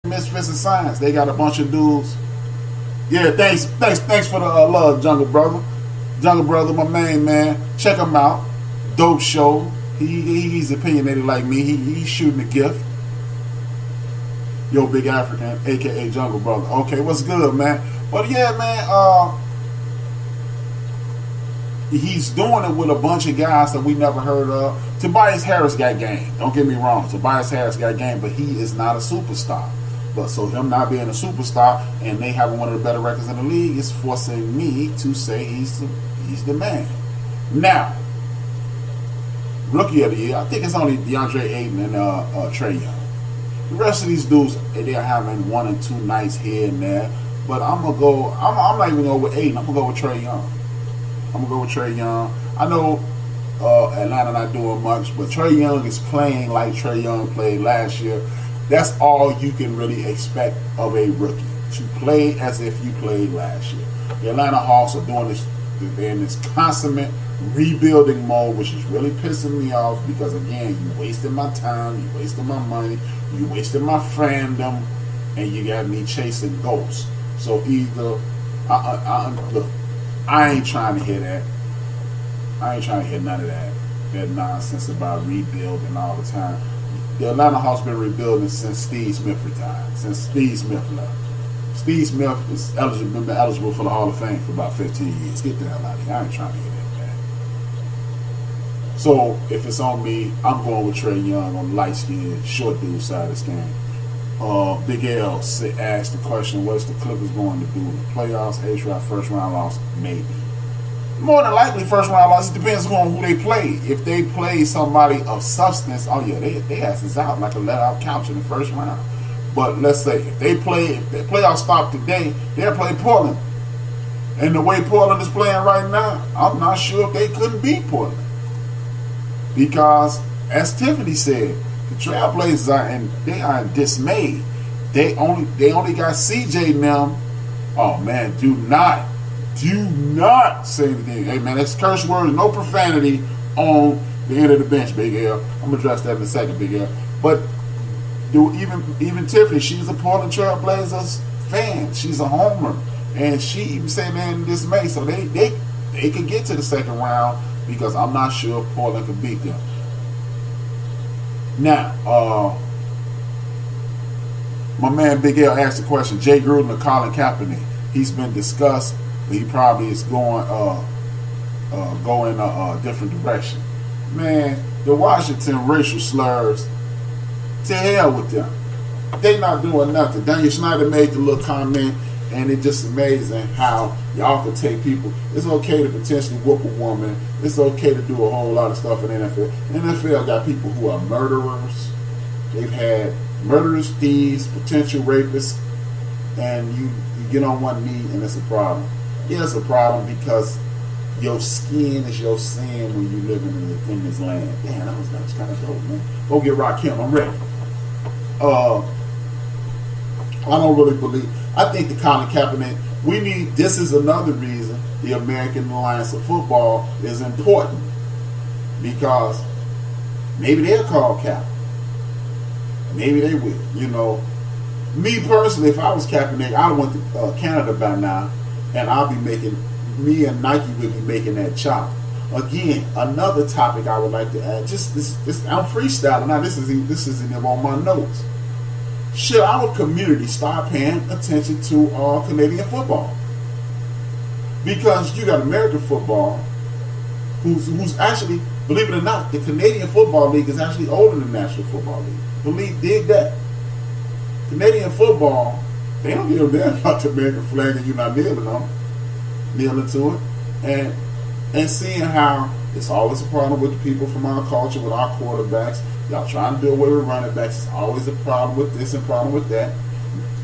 Misfits of Science. They got a bunch of dudes. Yeah, thanks for the love, Jungle Brother. Jungle Brother, my main man. Check him out. Dope show. He's opinionated like me. He's shooting a gift. Yo, Big African, aka Jungle Brother. Okay, what's good, man? But yeah, man. He's doing it with a bunch of guys that we never heard of. Tobias Harris got game. Don't get me wrong. Tobias Harris got game, but he is not a superstar. But so him not being a superstar and they having one of the better records in the league is forcing me to say he's the man. Now, rookie of the year, I think it's only DeAndre Ayton and Trey Young. The rest of these dudes, they're having one and two nights here and there. But I'm gonna go. I'm not even going with Ayton. I'm gonna go with Trey Young. I know Atlanta not doing much, but Trey Young is playing like Trey Young played last year. That's all you can really expect of a rookie, to play as if you played last year. The Atlanta Hawks are doing this. They're in this consummate rebuilding mode, which is really pissing me off because, again, you wasted my time, you wasted my money, you wasted my fandom, and you got me chasing ghosts. So either, look, I ain't trying to hear that. I ain't trying to hear none of that nonsense about rebuilding all the time. The Atlanta Hawks been rebuilding since Steve Smith retired, since Steve Smith left. Steve Smith is been eligible for the Hall of Fame for about 15 years. Get the hell out of here. I ain't trying to hear that, man. So, if it's on me, I'm going with Trey Young on the light-skinned, short dude side of this game. Big L asked the question, what's the Clippers going to do in the playoffs? A-Trap first round loss? Maybe. More than likely first round loss. It depends on who they play. If they play somebody of substance, oh yeah, they asses out like a let-out couch in the first round. But let's say if the playoffs stop today, they'll play Portland. And the way Portland is playing right now, I'm not sure if they couldn't beat Portland. Because, as Tiffany said, the Trailblazers are dismayed. They only got CJ now. Oh man, do not say anything. Hey man, that's curse words, no profanity on the end of the bench, Big L. I'm gonna address that in a second, Big L. But even Tiffany, she's a Portland Trailblazers fan. She's a homer, and she even said they're in dismay. So they could get to the second round because I'm not sure if Portland could beat them. Now, my man Big L asked the question: Jay Gruden or Colin Kaepernick? He's been discussed, but he probably is going a different direction. Man, the Washington racial slurs, to hell with them. They not doing nothing. Daniel Snyder made the little comment, and it's just amazing how y'all can take people. It's okay to potentially whoop a woman. It's okay to do a whole lot of stuff in the NFL. The NFL got people who are murderers. They've had murderers, thieves, potential rapists, and you get on one knee and it's a problem. Yeah, it's a problem because your skin is your sin when you live in this land. Damn, that was kind of dope, man. Go get Rakim. I'm ready. I don't really believe. I think the Colin Kaepernick. This is another reason the American Alliance of Football is important, because maybe they'll call Cap. Maybe they will. You know, me personally, if I was Kaepernick, I'd went to Canada by now, and me and Nike would be making that chop. Again, another topic I would like to add. Just this, I'm freestyling now. This isn't even on my notes. Should our community start paying attention to Canadian football? Because you got American football, who's actually, believe it or not, the Canadian Football League is actually older than the National Football League. Dig that. Canadian football, they don't give a damn about the American flag and you're not kneeling to it. And seeing how it's always a problem with the people from our culture, with our quarterbacks. Y'all trying to do away with running backs. It's always a problem with this and problem with that.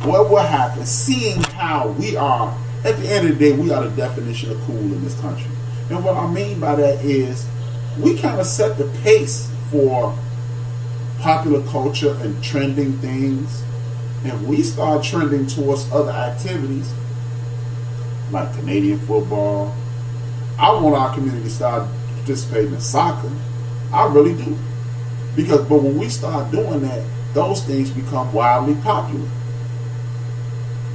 What happens? Seeing how we are, at the end of the day, we are the definition of cool in this country. And what I mean by that is we kind of set the pace for popular culture and trending things. And we start trending towards other activities like Canadian football. I want our community to start participating in soccer. I really do. But when we start doing that, those things become wildly popular.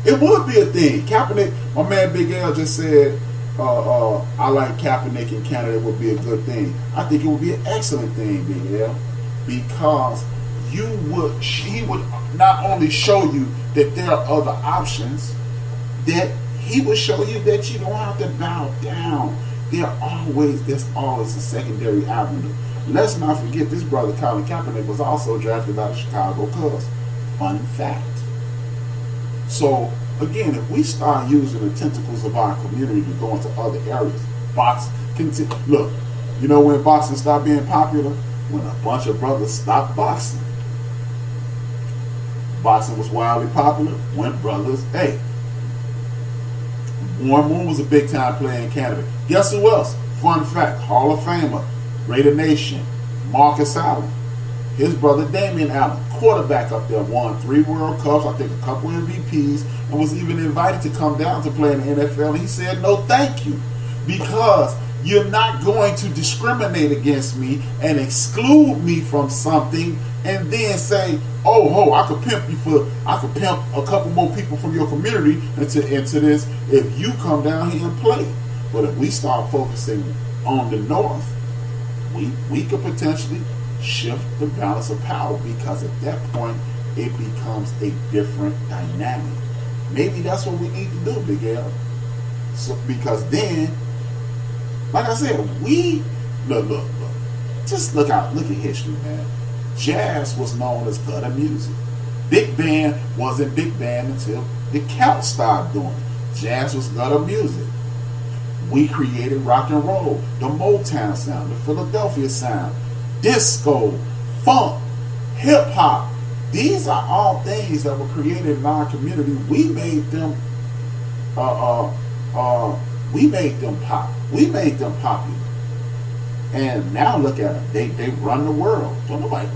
It would be a thing. Kaepernick, my man Big L just said, I like Kaepernick in Canada would be a good thing. I think it would be an excellent thing, Big L, because he would not only show you that there are other options, that he would show you that you don't have to bow down. There's always a secondary avenue. Let's not forget this brother Colin Kaepernick was also drafted by the Chicago Cubs. Fun fact. So again, if we start using the tentacles of our community to go into other areas, look, you know when boxing stopped being popular? When a bunch of brothers stopped boxing. Boxing was wildly popular when brothers, Warren Moon was a big time player in Canada. Guess who else? Fun fact, Hall of Famer, Raider Nation, Marcus Allen. His brother Damian Allen, quarterback up there, won 3 World Cups, I think a couple MVPs, and was even invited to come down to play in the NFL. And he said, no thank you, because you're not going to discriminate against me and exclude me from something and then say, I could pimp a couple more people from your community into this if you come down here and play. But if we start focusing on the North, we could potentially shift the balance of power, because at that point it becomes a different dynamic. Maybe that's what we need to do, Big L. So, because then, like I said, look. Just look at history, man. Jazz was known as gutter music. Big band wasn't big band until the Celts started doing it. Jazz was gutter music. We created rock and roll, the Motown sound, the Philadelphia sound, disco, funk, hip hop. These are all things that were created in our community. We made them pop. We made them popular. And now look at them. They run the world. Don't nobody.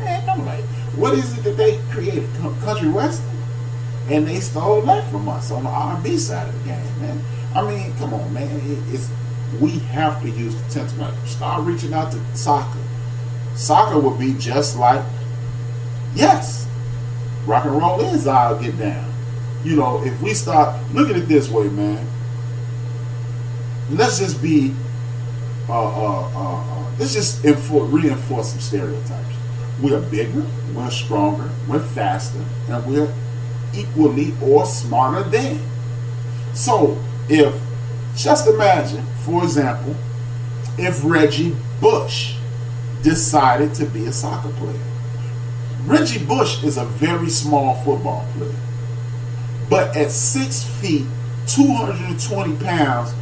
What is it that they created? Country Western? And they stole that from us on the R&B side of the game, man. I mean, come on, man. We have to use the tentacle. Start reaching out to soccer. Soccer would be just like, yes, rock and roll is our get down. You know, if we start, look at it this way, man. Let's just be, let's just reinforce some stereotypes. We're bigger, we're stronger, we're faster, and we're equally or smarter than. So, just imagine, for example, if Reggie Bush decided to be a soccer player. Reggie Bush is a very small football player. But at 6 feet, 220 pounds,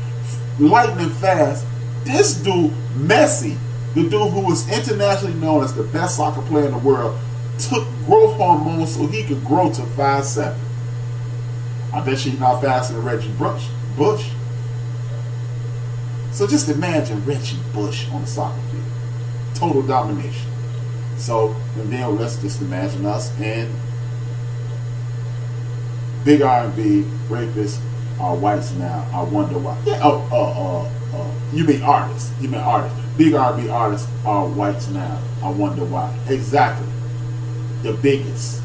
lightning fast, this dude, Messi, the dude who was internationally known as the best soccer player in the world, took growth hormones so he could grow to 5'7". I bet you he's not faster than Reggie Bush. So just imagine Reggie Bush on the soccer field. Total domination. So, and then let's just imagine us and big R&B rapists are whites now. I wonder why. Yeah. You mean artists? Big R&B artists are whites now. I wonder why. Exactly. The biggest.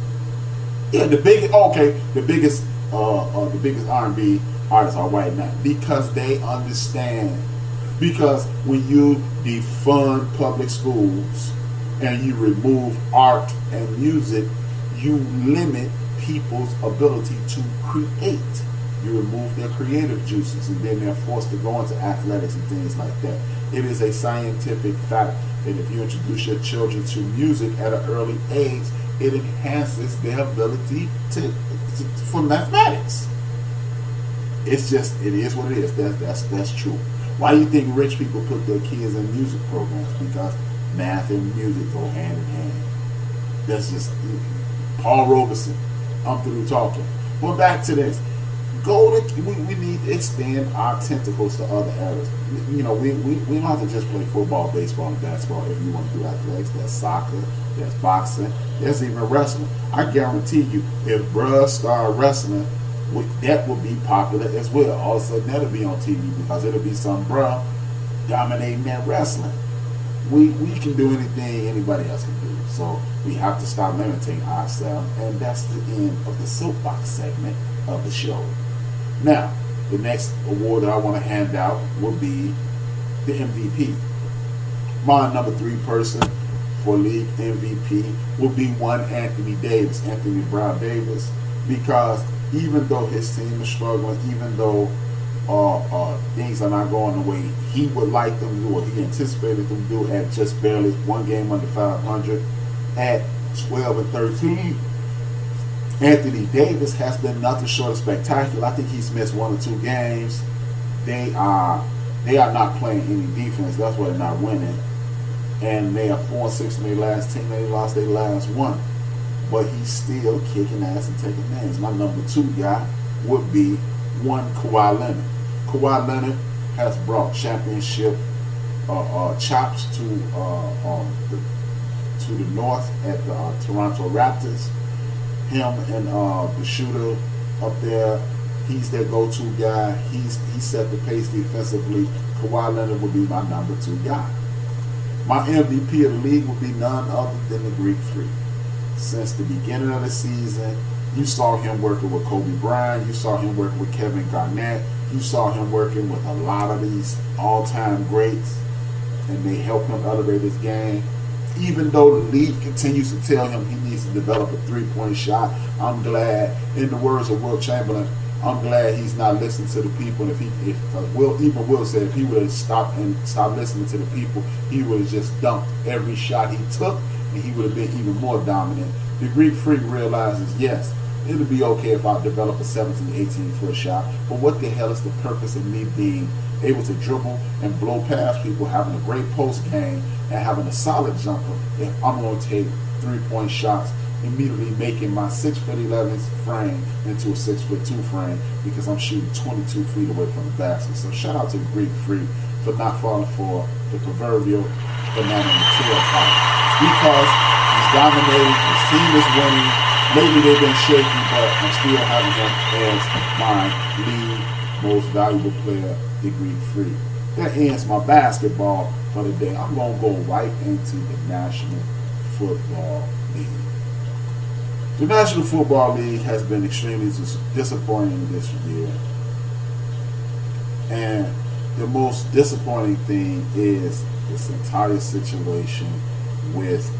Yeah, the biggest. Okay, the biggest R&B artists are white now because they understand. Because when you defund public schools and you remove art and music, you limit people's ability to create. You remove their creative juices, and then they're forced to go into athletics and things like that. It is a scientific fact that if you introduce your children to music at an early age, it enhances their ability for mathematics. It's just, it is what it is. That's true. Why do you think rich people put their kids in music programs? Because math and music go hand in hand. That's just Paul Robeson. I'm through talking. But back to this. We need to extend our tentacles to other areas. You know, we don't have to just play football, baseball, and basketball. If you want to do athletics, there's soccer, there's boxing, there's even wrestling. I guarantee you, if bruh start wrestling, that will be popular as well. All of a sudden, that'll be on TV because it'll be some bruh dominating that wrestling. we can do anything anybody else can do. So we have to stop limiting ourselves, and that's the end of the soapbox segment of the show. Now, the next award that I want to hand out will be the MVP. My number 3 person for league MVP will be one Anthony Davis, Anthony Brown Davis, because even though his team is struggling, even though things are not going the way he would like them to do, or he anticipated them to do, at just barely one game under 500, at 12-13, Anthony Davis has been nothing short of spectacular. I think he's missed 1 or 2 games. They are not playing any defense. That's why they're not winning. And they are 4-6 in their last 10. They lost their last 1. But he's still kicking ass and taking names. My number 2 guy would be one Kawhi Leonard. Kawhi Leonard has brought championship chops to the North at the Toronto Raptors. Him and the shooter up there, he's their go-to guy. He set the pace defensively. Kawhi Leonard would be my number 2 guy. My MVP of the league would be none other than the Greek Freak. Since the beginning of the season, you saw him working with Kobe Bryant. You saw him working with Kevin Garnett. You saw him working with a lot of these all-time greats, and they helped him elevate his game. Even though the league continues to tell him he needs to develop a 3-point shot, I'm glad, in the words of Will Chamberlain, I'm glad he's not listening to the people. Will said if he would have stopped listening to the people, he would have just dumped every shot he took, and he would have been even more dominant. The Greek Freak realizes, yes, it'll be okay if I develop a 17, 18-foot shot, but what the hell is the purpose of me being able to dribble and blow past people, having a great post game, and having a solid jumper if I'm going to take 3-point shots, immediately making my 6'11" frame into a 6'2" frame because I'm shooting 22 feet away from the basket. So shout out to the Greek Freak for not falling for the proverbial banana in the tailpipe, because he's dominating, his team is winning. Lately they've been shaky, but I'm still having him as my league most valuable player, the Greek Freak. That ends my basketball for the day. I'm going to go right into the National Football League. The National Football League has been extremely disappointing this year. And the most disappointing thing is this entire situation with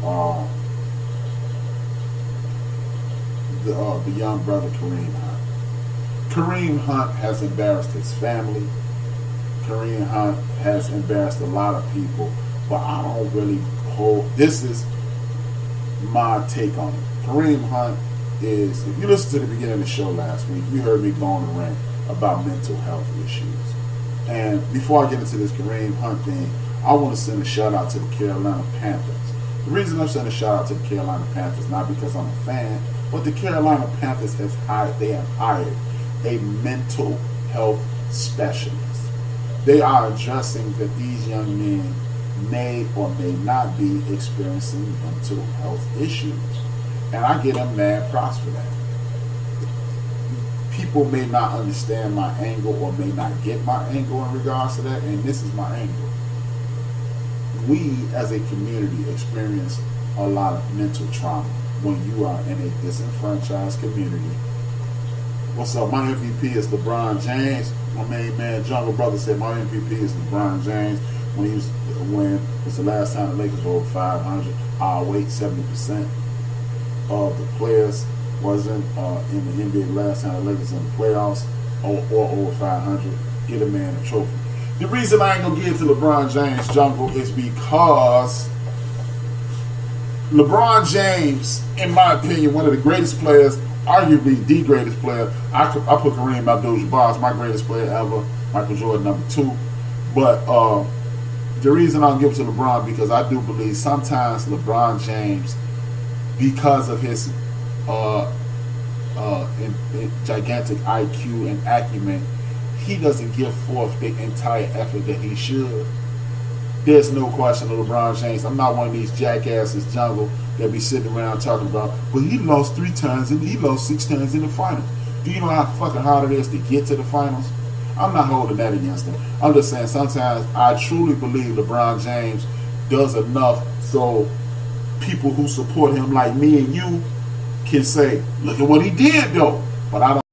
the young brother Kareem Hunt. Kareem Hunt has embarrassed his family. Kareem Hunt has embarrassed a lot of people, but I don't really hold. This is my take on it. Kareem Hunt is, if you listen to the beginning of the show last week, you heard me go on a rant about mental health issues. And before I get into this Kareem Hunt thing, I want to send a shout out to the Carolina Panthers. The reason I'm sending a shout out to the Carolina Panthers, not because I'm a fan, but the Carolina Panthers have hired a mental health specialist. They are addressing that these young men may or may not be experiencing mental health issues. And I give them mad props for that. People may not understand my angle or may not get my angle in regards to that, and this is my angle. We as a community experience a lot of mental trauma when you are in a disenfranchised community. What's up? My MVP is LeBron James. My main man Jungle Brother said my MVP is LeBron James. When was the last time the Lakers were over 500? I'll wait 70% of the players wasn't in the NBA last time the Lakers in the playoffs or over 500. Get a man a trophy. The reason I ain't gonna give it to LeBron James, Jungle, is because LeBron James, in my opinion, one of the greatest players, arguably the greatest player. I put Kareem Abdul-Jabbar as my greatest player ever. Michael Jordan number 2. But the reason I'll give it to LeBron, because I do believe sometimes LeBron James, because of his gigantic IQ and acumen, he doesn't give forth the entire effort that he should. There's no question of LeBron James. I'm not one of these jackasses, Jungle, that be sitting around talking about, well, he lost 3 times and he lost 6 times in the finals. Do you know how fucking hard it is to get to the finals? I'm not holding that against him. I'm just saying sometimes I truly believe LeBron James does enough so people who support him like me and you can say, look at what he did though. But I don't